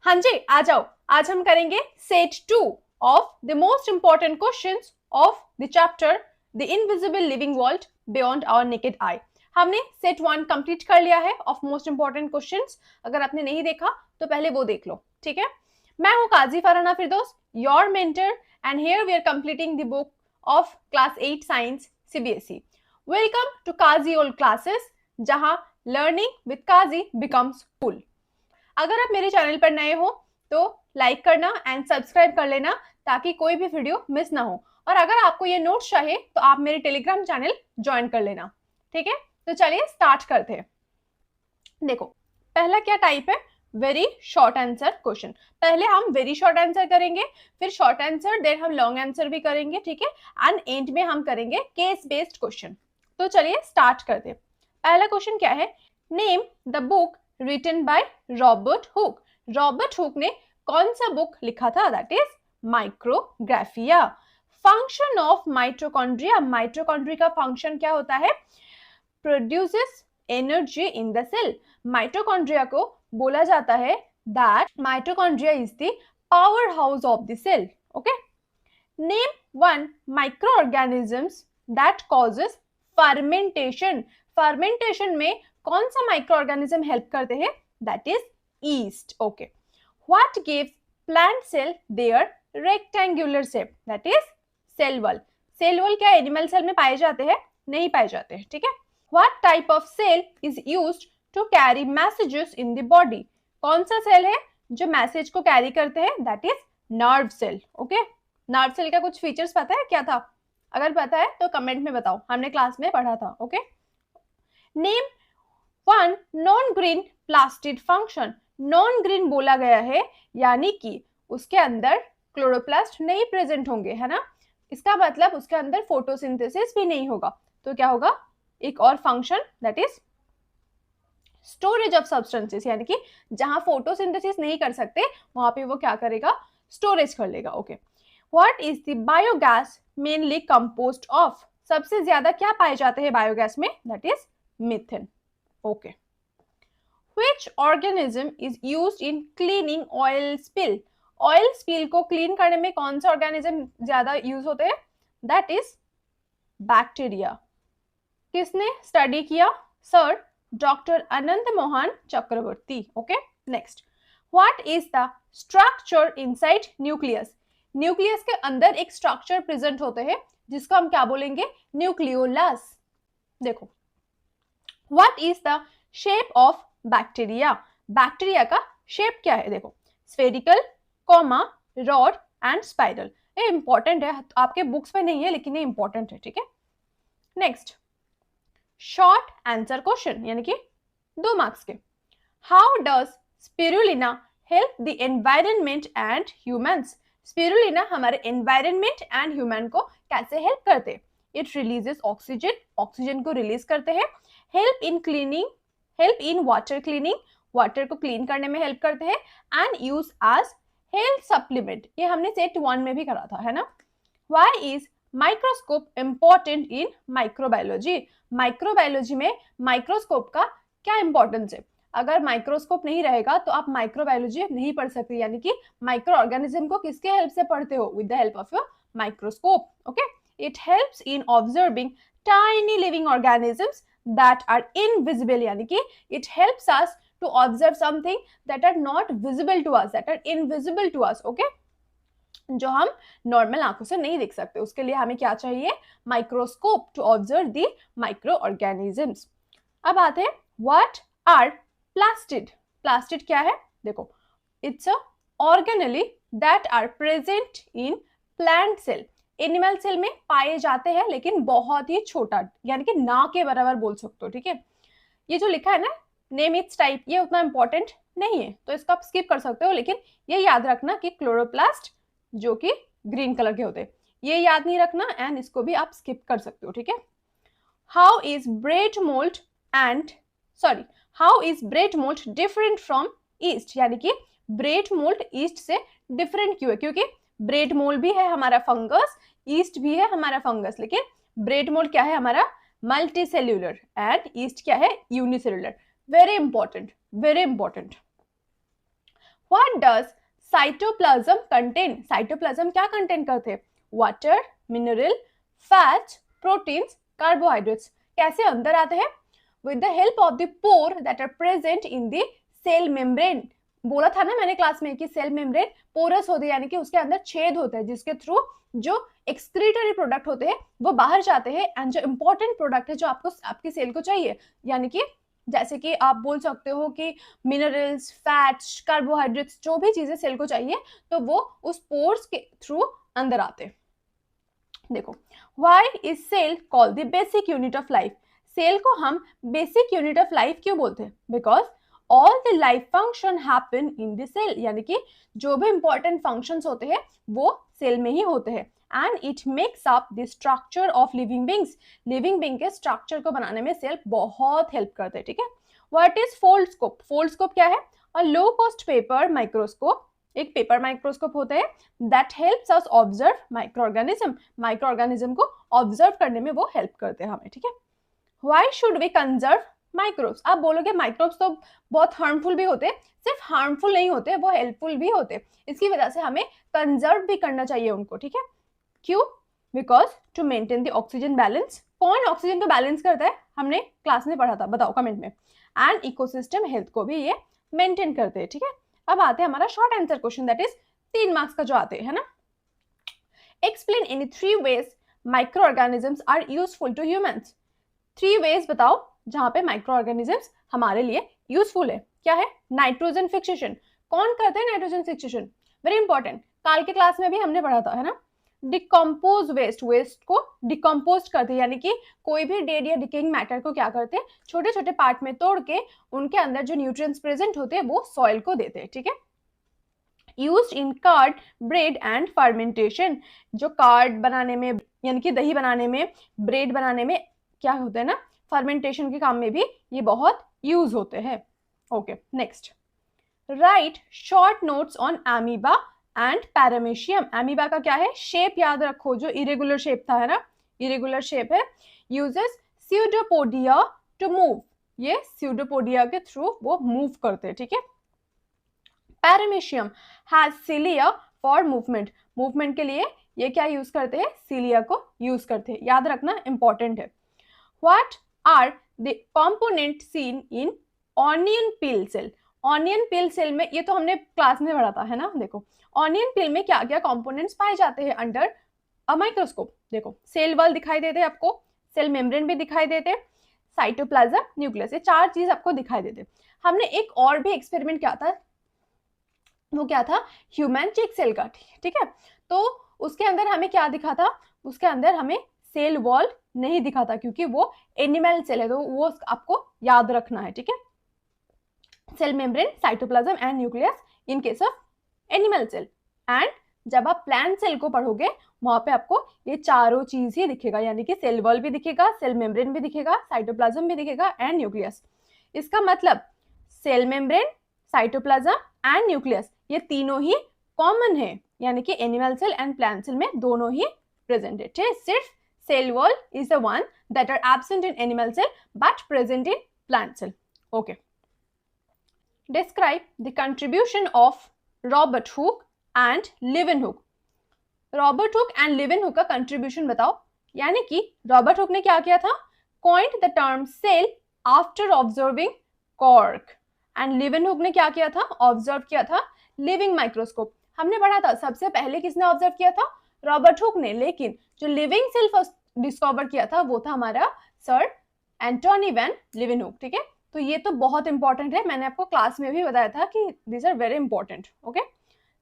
हाँ जी, आ जाओ। आज हम करेंगे set 2 of the most important questions of the chapter the invisible living world beyond our naked eye. हमने सेट 1 कंप्लीट कर लिया है ऑफ मोस्ट इंपॉर्टेंट क्वेश्चंस। अगर आपने नहीं देखा तो पहले वो देख लो, ठीक है। मैं हूं Kazi Farhana Firdaus, your mentor, and here we are completing the book of class 8 science CBSE. Welcome to Kazi old classes, जहां learning with Kazi becomes cool. अगर आप मेरे चैनल पर नए हो तो लाइक करना एंड सब्सक्राइब कर लेना ताकि कोई भी वीडियो मिस ना हो। और अगर आपको ये नोट्स चाहिए तो आप मेरे टेलीग्राम चैनल ज्वाइन कर लेना, ठीक है। तो चलिए स्टार्ट करते हैं। देखो, पहला क्या टाइप है, वेरी शॉर्ट आंसर क्वेश्चन। पहले हम वेरी शॉर्ट आंसर करेंगे, फिर शॉर्ट आंसर, देन हम लॉन्ग आंसर भी करेंगे, ठीक है। एंड एंड में हम करेंगे केस बेस्ड क्वेश्चन। तो चलिए स्टार्ट करते हैं। पहला क्वेश्चन क्या है, name the book written by Robert Hooke. Robert Hooke ने कौन सा बुक लिखा था, that is micrographia. Function of mitochondria, mitochondria का फंक्शन क्या होता है, produces energy in the cell. Mitochondria को बोला जाता है that mitochondria is the power house of the cell, okay. Name one micro organisms that causes fermentation. Fermentation में कौन सा माइक्रो ऑर्गेनिज्म हेल्प करते हैं, that is east, okay. What gives plant cell their rectangular shape, that is cell wall. Cell wall क्या animal cell में पाए जाते हैं, नहीं पाए जाते हैं, ठीक है। What type of cell is used to carry messages in the body. कौन सा सेल है जो मैसेज को कैरी करते हैं, that is nerve cell, okay. Nerve cell का कुछ फीचर्स पता है क्या था, अगर पता है तो कमेंट में बताओ, हमने क्लास में पढ़ा था, okay. Name one non green plastid function. Non green बोला गया है यानी कि उसके अंदर क्लोरोप्लास्ट नहीं प्रेजेंट होंगे, है ना। इसका मतलब उसके अंदर फोटोसिंथेसिस भी नहीं होगा। तो क्या होगा, एक और function, that is storage of substances, यानी कि जहां फोटोसिंथेसिस नहीं कर सकते वहां पे वो क्या करेगा, स्टोरेज कर लेगा, okay. What is the biogas mainly composed of. सबसे ज्यादा क्या पाए जाते हैं बायोगैस में, that is methane, okay. Which organism is used in cleaning oil spill? Oil spill को क्लीन करने में कौन सा ऑर्गेनिज्म ज्यादा यूज होते हैं, दैट इज बैक्टीरिया। किसने स्टडी किया, sir doctor Anant Mohan Chakravarty, okay. Next, what is the structure inside nucleus. Nucleus के अंदर एक स्ट्रक्चर प्रेजेंट होते हैं जिसको हम क्या बोलेंगे, न्यूक्लियोलस। देखो, what is the shape of bacteria. Bacteria का शेप क्या है, देखो, spherical, comma, rod and spiral. ये इंपॉर्टेंट है, आपके बुक्स में नहीं है लेकिन ये इंपॉर्टेंट है, ठीक है। नेक्स्ट, शॉर्ट आंसर क्वेश्चन यानी कि 2 मार्क्स के। How does spirulina help the environment and humans. Spirulina हमारे एनवायरनमेंट एंड ह्यूमन को कैसे हेल्प करते हैं, इट रिलीजेस ऑक्सीजन, ऑक्सीजन को रिलीज करते हैं। Help in cleaning, help in water cleaning, water को क्लीन करने में हेल्प करते हैं। And use as health supplement, ये हमने सेट 1 में भी करा था, है ना। Why is microscope important in microbiology. Microbiology में माइक्रोस्कोप का क्या इंपॉर्टेंस है, अगर माइक्रोस्कोप नहीं रहेगा तो आप माइक्रोबायोलॉजी नहीं पढ़ सकते, यानी कि माइक्रो ऑर्गेनिज्म को किसके हेल्प से पढ़ते हो, with the help of your microscope, okay. It helps in observing tiny living organisms that are invisible, यानी कि it helps us to observe something that are not visible to us, that are invisible to us, okay? जो हम normal आंखों से नहीं देख सकते, उसके लिए हमें क्या चाहिए, microscope to observe the micro organisms. अब आते हैं, व्हाट आर प्लास्टिड। प्लास्टिड क्या है, देखो, it's a organelle that are present in plant cell. Animal cell में पाए जाते हैं लेकिन बहुत ही छोटा, यानी कि ना के बराबर बोल सकते हो, ठीक है। ये जो लिखा है ना, नेम इट्स टाइप, ये उतना इंपॉर्टेंट नहीं है तो इसको आप स्किप कर सकते हो, लेकिन ये याद रखना कि क्लोरोप्लास्ट जो कि ग्रीन कलर के होते हैं, ये याद नहीं रखना, एंड इसको भी आप स्किप कर सकते हो, ठीक है। How is bread mould and how is bread mould different from east, यानी कि ब्रेड मोल्ड ईस्ट से डिफरेंट क्यों है, क्योंकि ब्रेड मोल्ड भी है हमारा फंगस, ईस्ट भी है हमारा फंगस, लेकिन ब्रेड मोल्ड क्या है हमारा मल्टी सेल्यूलर एंड ईस्ट क्या है unicellular. Very important, very important. What does cytoplasm contain? Cytoplasm क्या कंटेन करते हैं? Water, mineral, fat, proteins, carbohydrates. कैसे अंदर आते हैं? With the help of the pore that are present in the cell membrane. बोला था ना मैंने क्लास में कि सेल मेम्ब्रेन पोरस होते हैं, यानी कि उसके अंदर छेद होता है जिसके थ्रू जो एक्सक्रीटरी प्रोडक्ट होते हैं वो बाहर जाते हैं, एंड जो इंपॉर्टेंट प्रोडक्ट है जो आपको आपकी सेल को चाहिए, यानी कि जैसे कि आप बोल सकते हो कि मिनरल्स, फैट्स, कार्बोहाइड्रेट्स, जो भी चीजें सेल को चाहिए तो वो उस पोर्स के थ्रू अंदर आते हैं। देखो, why is cell called the basic unit of life? Cell को हम बेसिक यूनिट ऑफ लाइफ क्यों बोलते हैं? Because all the life function happen in the cell, यानी कि जो भी इंपॉर्टेंट फंक्शंस होते हैं वो सेल में ही होते हैं, and it makes up the structure of living beings. Living being के स्ट्रक्चर को बनाने में सेल बहुत हेल्प करते हैं, ठीक है। What is Foldscope? फोल्डस्कोप क्या है? A low cost paper microscope, एक पेपर माइक्रोस्कोप होता है that helps us observe micro organism. Micro organism को ऑब्जर्व करने में वो हेल्प करते हैं हमें, ठीक है। Why should we conserve microbes? आप बोलोगे माइक्रोब्स तो बहुत हार्मफुल भी होते हैं, सिर्फ हार्मफुल नहीं होते, वो हेल्पफुल भी होते हैं, इसकी वजह से हमें कंजर्व भी करना चाहिए उनको, ठीक है। क्यों? Because to maintain the oxygen balance. कौन ऑक्सीजन को बैलेंस करता है? हमने क्लास में पढ़ा था, बताओ कमेंट में। एंड इकोसिस्टम हेल्थ को भी ये मेंटेन करते हैं, ठीक है। अब आते हैं हमारा short answer question, that is 3 marks का जो आते हैं, है ना। Explain any 3 ways micro organisms are useful to humans. 3 ways बताओ जहां पे माइक्रो ऑर्गेनिजम्स हमारे लिए यूजफुल है। क्या है? Nitrogen fixation. कौन करते हैं नाइट्रोजन फिक्सेशन? वेरी इंपॉर्टेंट, काल के क्लास में भी हमने पढ़ा था, है ना। डिकम्पोज वेस्ट, वेस्ट को डिकम्पोज करते हैं, यानी कि कोई भी डेड या डिकेइंग मैटर को क्या करते हैं, छोटे छोटे पार्ट में तोड़ के उनके अंदर जो न्यूट्रिएंट्स प्रेजेंट होते हैं वो सॉइल को देते हैं, ठीक है। Used in card, bread and fermentation. जो कार्ड बनाने में यानी कि दही बनाने में, ब्रेड बनाने में क्या होता है ना, फर्मेंटेशन के काम में भी ये बहुत यूज होते हैं। Okay, next, right short notes on amoeba and paramecium. Amoeba का क्या है? शेप याद रखो, जो इरेगुलर शेप था, है ना, इरेगुलर शेप है। यूजेस स्यूडोपोडिया टू मूव, ये स्यूडोपोडिया के थ्रू वो मूव करते हैं, ठीक है। Paramecium has cilia for movement, movement के लिए ये क्या यूज करते हैं? सिलिया को यूज करते हैं, याद रखना इंपॉर्टेंट है। What are the component seen in onion peel cell? Onion peel cell में, ये तो हमने क्लास में पढ़ा था, है ना। देखो, ऑनियन पील में क्या क्या कंपोनेंट्स पाए जाते हैं अंडर अ माइक्रोस्कोप? देखो, सेल वॉल दिखाई देते हैं आपको, सेल मेम्ब्रेन भी दिखाई देते, साइटोप्लाज्म, न्यूक्लियस, ये 4 चीज आपको दिखाई देते। हमने एक और भी एक्सपेरिमेंट किया था, वो क्या था? ह्यूमन चेक सेल का, ठीक है। तो उसके अंदर हमें क्या दिखा था? उसके अंदर हमें सेल वॉल नहीं दिखा था, क्योंकि वो एनिमल सेल है, तो वो आपको याद रखना है, ठीक है। Cell membrane, cytoplasm and nucleus in case of animal cell. And जब आप प्लांट सेल को पढ़ोगे वहां पे आपको ये चारों चीज ही दिखेगा, यानी कि सेल वॉल भी दिखेगा, सेल मेम्ब्रेन भी दिखेगा, साइटोप्लाज्म भी दिखेगा एंड न्यूक्लियस। इसका मतलब cell membrane, cytoplasm and nucleus ये तीनों ही कॉमन है, यानी कि animal cell and plant cell में दोनों ही प्रेजेंटेड है। सिर्फ cell wall is the one that are absent in animal cell but present in plant cell. Okay, describe the contribution of Robert Hooke and Leeuwenhoek. Robert Hooke and Leeuwenhoek का contribution बताओ। यानी कि Robert Hooke ने क्या किया था? coined the term cell after observing cork, and Leeuwenhoek ने क्या किया था? ऑब्जर्व किया था लिविंग माइक्रोस्कोप। हमने पढ़ा था सबसे पहले किसने ऑब्जर्व किया था? रॉबर्ट हुक ने, लेकिन जो लिविंग सेल फर्स्ट डिस्कवर किया था वो था हमारा सर एंटोनी वैन लीवेनहुक, ठीक है। तो ये तो बहुत इंपॉर्टेंट है, मैंने आपको क्लास में भी बताया था कि these are very important. Okay,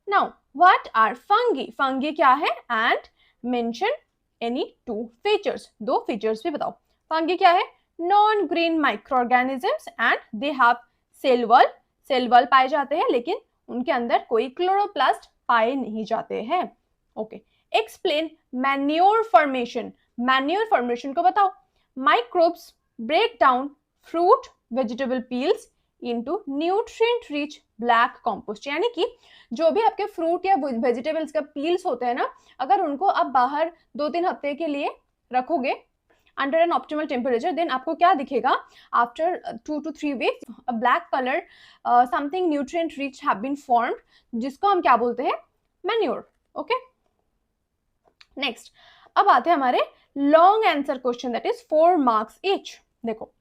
now what are fungi? Fungi क्या है? And mention any 2 features, 2 features भी बताओ। फंगी क्या है? Non green micro organisms and they have cell wall, cell wall पाए जाते हैं लेकिन उनके अंदर कोई क्लोरोप्लास्ट पाए नहीं जाते हैं। Okay, explain manure formation. Manure formation को बताओ। Microbes break down fruit vegetable peels into nutrient rich black compost, यानी कि जो भी आपके फ्रूट या वेजिटेबल्स का पील्स होते हैं ना, अगर उनको आप बाहर 2-3 हफ्ते के लिए रखोगे under an optimal temperature, then आपको क्या दिखेगा, after 2 to 3 weeks a black colour something nutrient rich have been formed, जिसको हम क्या बोलते हैं, मैन्योर। ओके, नेक्स्ट अब आते हैं हमारे long answer question, that is 4 marks each. देखो,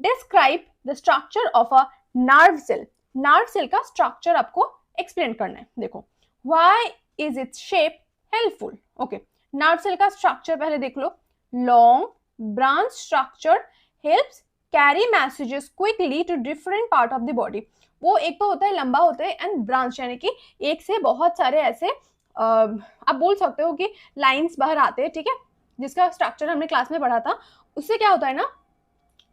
describe the structure of a nerve cell. Nerve cell का स्ट्रक्चर आपको एक्सप्लेन करना है। देखो, why is its shape helpful. Okay, nerve cell का स्ट्रक्चर पहले देख लो, long branch structure helps carry messages quickly to different part of the body. वो एक तो होता है लंबा होता है, एंड ब्रांच यानी कि एक से बहुत सारे ऐसे आप बोल सकते हो कि लाइंस बाहर आते हैं, ठीक है, जिसका स्ट्रक्चर हमने क्लास में पढ़ा था। उससे क्या होता है ना,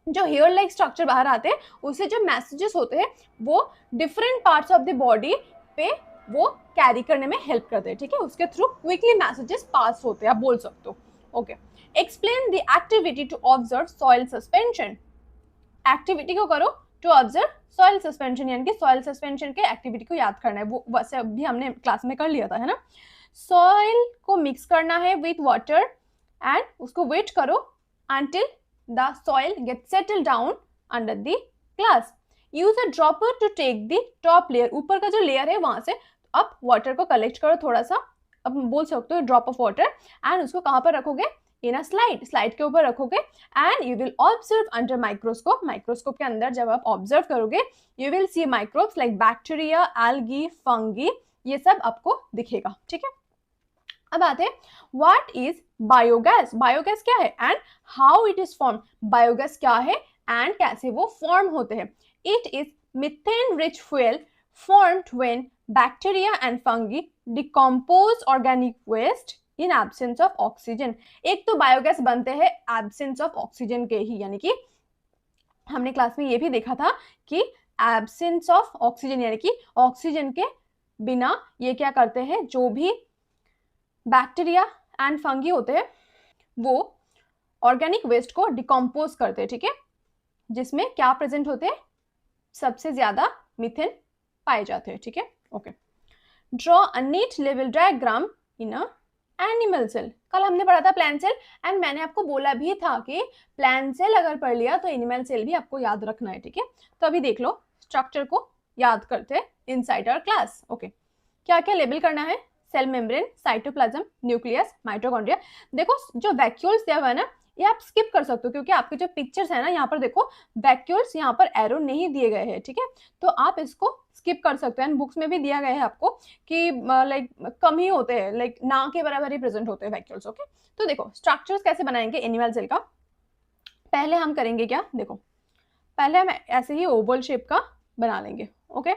जो हेयर लाइक स्ट्रक्चर बाहर आते हैं, उससे जो मैसेजेस होते हैं वो different parts of the body पे वो कैरी करने में हेल्प करते हैं, ठीक है, उसके थ्रू क्विकली मैसेजेस पास होते हैं, आप बोल सकते हो। Okay, explain the activity to observe soil suspension. Activity को करो टू ऑब्जर्व सॉइल सस्पेंशन, यानी कि सॉइल सस्पेंशन के एक्टिविटी को याद करना है, वो वैसे अभी हमने क्लास में कर लिया था, है ना। सॉइल को मिक्स करना है विथ वाटर एंड उसको वेट करो until the soil gets settled down under the glass. Use a dropper to take the top layer. ऊपर का जो लेयर है वहां से अब वाटर को कलेक्ट करो थोड़ा सा, अब बोल सकते हो ड्रॉप ऑफ वाटर, एंड उसको कहाँ पर रखोगे, इन अ स्लाइड, स्लाइड के ऊपर रखोगे, and you will observe under microscope. Microscope के अंदर जब आप ऑब्जर्व करोगे, you will see microbes like bacteria, algae, fungi, ये सब आपको दिखेगा, ठीक है। अब आते हैं, व्हाट इज बायोगैस। बायोगैस क्या है and how it is form. Biogas क्या है एंड कैसे वो फॉर्म होते हैं। It is methane rich fuel formed when bacteria and fungi decompose organic waste in absence of oxygen. एक तो बायोगैस बनते हैं absence of oxygen के ही, यानी कि हमने क्लास में ये भी देखा था कि absence of oxygen यानी कि ऑक्सीजन के बिना ये क्या करते हैं, जो भी बैक्टीरिया एंड फंगी होते हैं वो ऑर्गेनिक वेस्ट को डिकम्पोज करते हैं, ठीक है, जिसमें क्या प्रेजेंट होते हैं, सबसे ज्यादा मीथेन पाए जाते हैं, ठीक है। ओके, ड्रॉ अ नीट लेवल diagram in a animal cell. कल हमने पढ़ा था प्लांट सेल, एंड मैंने आपको बोला भी था कि प्लांट सेल अगर पढ़ लिया तो एनिमल सेल भी आपको याद रखना है, ठीक है। तो अभी देख लो, स्ट्रक्चर को याद करते हैं इनसाइड आवर क्लास। ओके, क्या क्या लेबल करना है, cell membrane, cytoplasm, nucleus, mitochondria. देखो जो वैक्यूल्स दिया हुआ है ना, ये आप स्किप कर सकते हो, क्योंकि आपके जो पिक्चर्स है ना, यहाँ पर देखो वैक्यूल्स यहाँ पर एरो नहीं दिए गए हैं, ठीक है, तो आप इसको स्किप कर सकते हैं। बुक्स में भी दिया गया है आपको कि लाइक कम ही होते हैं, लाइक ना के बराबर ही प्रेजेंट होते हैं वैक्यूल्स। ओके, तो देखो स्ट्रक्चर्स कैसे बनाएंगे एनिमल सेल का। पहले हम करेंगे क्या, देखो पहले हम ऐसे ही ओवल शेप का बना लेंगे। ओके,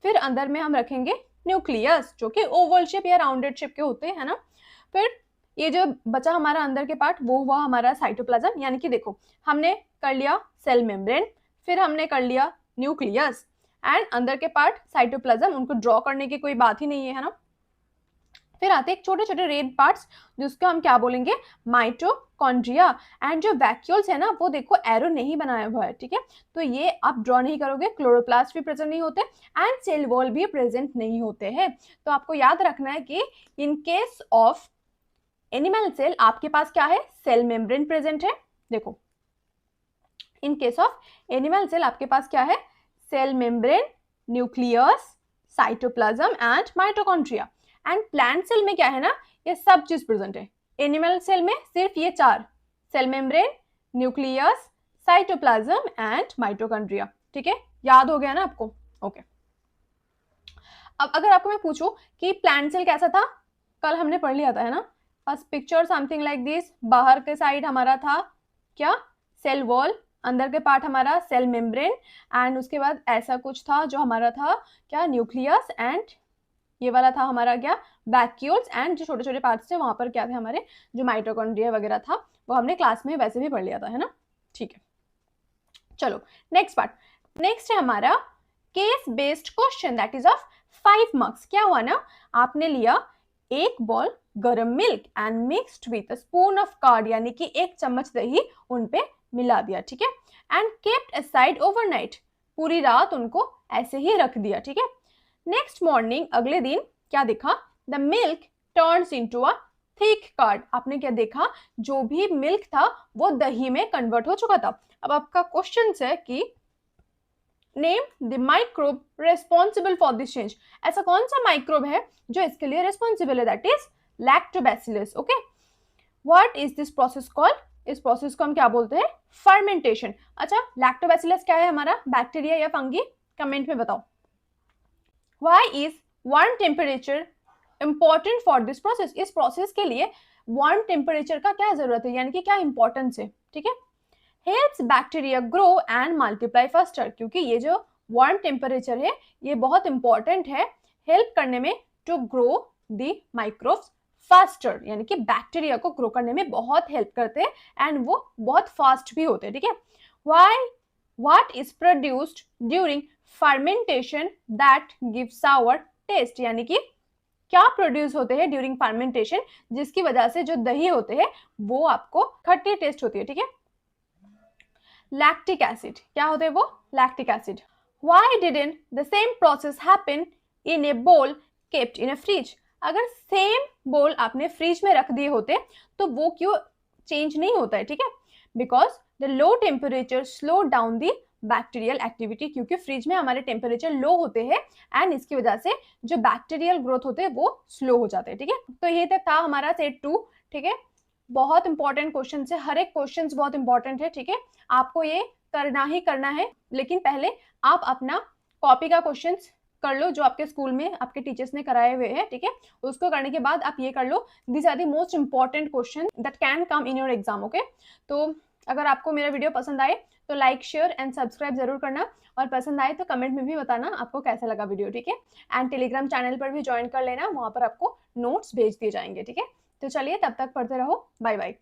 फिर अंदर में हम रखेंगे न्यूक्लियस, जो कि ओवल शेप या राउंडेड शेप के होते हैं ना। फिर ये जो बचा हमारा अंदर के पार्ट, वो हुआ हमारा साइटोप्लाज्म, यानी कि देखो हमने कर लिया सेल मेम्ब्रेन, फिर हमने कर लिया न्यूक्लियस, एंड अंदर के पार्ट साइटोप्लाज्म, उनको ड्रॉ करने की कोई बात ही नहीं है ना। फिर आते हैं छोटे छोटे रेड पार्ट्स, जिसको हम क्या बोलेंगे, माइटोकॉन्ड्रिया, एंड जो वैक्यूल्स है ना, वो देखो एरो नहीं बनाया हुआ है, ठीक है, तो ये आप ड्रॉ नहीं करोगे। क्लोरोप्लास्ट भी प्रेजेंट नहीं होते एंड सेल वॉल भी प्रेजेंट नहीं होते हैं। तो आपको याद रखना है कि in case of animal cell आपके पास क्या है, सेल मेम्ब्रेन प्रेजेंट है। देखो in case of animal cell आपके पास क्या है, cell membrane, nucleus, cytoplasm and mitochondria. And plant cell में क्या है ना, ये सब चीज प्रेजेंट है। एनिमल सेल में सिर्फ ये चार, cell membrane, nucleus, cytoplasm and mitochondria, ठीक है, याद हो गया ना आपको। ओके, अब अगर आपको मैं पूछूं कि प्लांट सेल कैसा था, कल हमने पढ़ लिया था, है ना। First picture something like this, बाहर के साइड हमारा था क्या, सेल वॉल, अंदर के पार्ट हमारा सेल मेम्ब्रेन, एंड उसके बाद ऐसा कुछ था जो हमारा था क्या, न्यूक्लियस, एंड ये वाला था हमारा क्या, वैक्यूल्स, एंड जो छोटे छोटे पार्ट्स थे वहां पर क्या थे हमारे, जो माइटोकॉन्ड्रिया वगैरह था, वो हमने क्लास में वैसे भी पढ़ लिया था, है ना। ठीक है, चलो नेक्स्ट पार्ट। नेक्स्ट है हमारा case based question, that is of 5 marks. क्या हुआ ना, आपने लिया एक बॉल गरम milk and mixed with a spoon of curd, यानी कि एक चम्मच दही उन पे मिला दिया, ठीक है, एंड केप्ट असाइड ओवरनाइट, पूरी रात उनको ऐसे ही रख दिया, ठीक है। नेक्स्ट मॉर्निंग, अगले दिन क्या दिखा, the milk turns into a thick curd, आपने क्या देखा, जो भी मिल्क था वो दही में कन्वर्ट हो चुका था। अब आपका क्वेश्चन है कि name the microbe responsible for this change, ऐसा कौन सा माइक्रोब है जो इसके लिए रेस्पॉन्सिबल है, that is lactobacillus. Okay, what is this process called, इस प्रोसेस को हम क्या बोलते हैं, फर्मेंटेशन। अच्छा, लैक्टोबैसिलस क्या है हमारा, बैक्टीरिया या फंगी, कमेंट में बताओ। Why is warm temperature important for this process, इस प्रोसेस के लिए वार्म टेम्परेचर का क्या जरूरत है, यानी कि क्या इंपॉर्टेंस है, ठीक है। Helps bacteria grow and multiply faster, क्योंकि ये जो वार्म टेम्परेचर है ये बहुत इंपॉर्टेंट है हेल्प करने में to grow the microbes faster, यानी कि बैक्टीरिया को ग्रो करने में बहुत हेल्प करते हैं एंड वो बहुत फास्ट भी होते हैं, ठीक है। Why what is produced during fermentation that give sour taste, यानी कि क्या प्रोड्यूस होते हैं ड्यूरिंग फर्मेंटेशन जिसकी वजह से जो दही होते हैं वो आपको खट्टी टेस्ट होती है, ठीक है। लैक्टिक एसिड, क्या होते हैं वो, lactic acid. Why didn't the same process happen in a bowl kept in a fridge, अगर सेम बोल आपने फ्रिज में रख दिए होते तो वो क्यों चेंज नहीं होता है, ठीक है। Because the low temperature slow down the bacterial activity, क्योंकि फ्रिज में हमारे टेम्परेचर लो होते हैं एंड इसकी वजह से जो बैक्टीरियल ग्रोथ होते हैं वो स्लो हो जाते हैं, ठीक है। तो ये तक था हमारा सेट 2, ठीक है। बहुत इंपॉर्टेंट क्वेश्चन है, हर एक क्वेश्चन बहुत इंपॉर्टेंट है, ठीक है। आपको ये करना ही करना है, लेकिन पहले आप अपना कॉपी का क्वेश्चन कर लो जो आपके स्कूल में आपके टीचर्स ने कराए हुए हैं, ठीक है। उसको करने के बाद आप ये कर लो, this are the most important question that can come in your exam. Okay, तो अगर आपको मेरा वीडियो पसंद आए तो लाइक शेयर एंड सब्सक्राइब जरूर करना, और पसंद आए तो कमेंट में भी बताना आपको कैसा लगा वीडियो, ठीक है। एंड टेलीग्राम चैनल पर भी ज्वाइन कर लेना, वहां पर आपको नोट्स भेज दिए जाएंगे, ठीक है। तो चलिए तब तक पढ़ते रहो, बाय बाय।